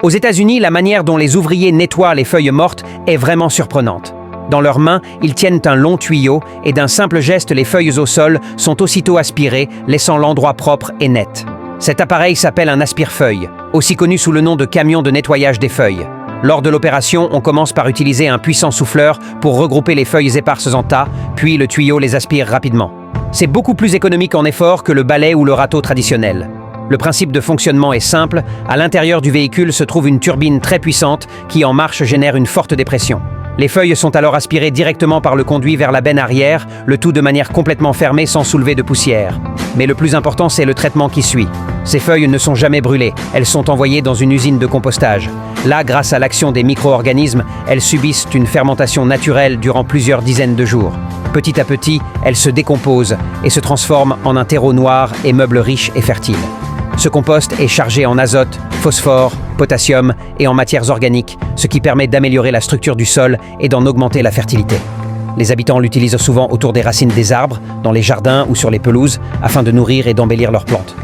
Aux États-Unis, la manière dont les ouvriers nettoient les feuilles mortes est vraiment surprenante. Dans leurs mains, ils tiennent un long tuyau et d'un simple geste, les feuilles au sol sont aussitôt aspirées, laissant l'endroit propre et net. Cet appareil s'appelle un aspire-feuille, aussi connu sous le nom de camion de nettoyage des feuilles. Lors de l'opération, on commence par utiliser un puissant souffleur pour regrouper les feuilles éparses en tas, puis le tuyau les aspire rapidement. C'est beaucoup plus économique en effort que le balai ou le râteau traditionnel. Le principe de fonctionnement est simple. À l'intérieur du véhicule se trouve une turbine très puissante qui, en marche, génère une forte dépression. Les feuilles sont alors aspirées directement par le conduit vers la benne arrière, le tout de manière complètement fermée sans soulever de poussière. Mais le plus important, c'est le traitement qui suit. Ces feuilles ne sont jamais brûlées, elles sont envoyées dans une usine de compostage. Là, grâce à l'action des micro-organismes, elles subissent une fermentation naturelle durant plusieurs dizaines de jours. Petit à petit, elles se décomposent et se transforment en un terreau noir et meubles riches et fertiles. Ce compost est chargé en azote, phosphore, potassium et en matières organiques, ce qui permet d'améliorer la structure du sol et d'en augmenter la fertilité. Les habitants l'utilisent souvent autour des racines des arbres, dans les jardins ou sur les pelouses, afin de nourrir et d'embellir leurs plantes.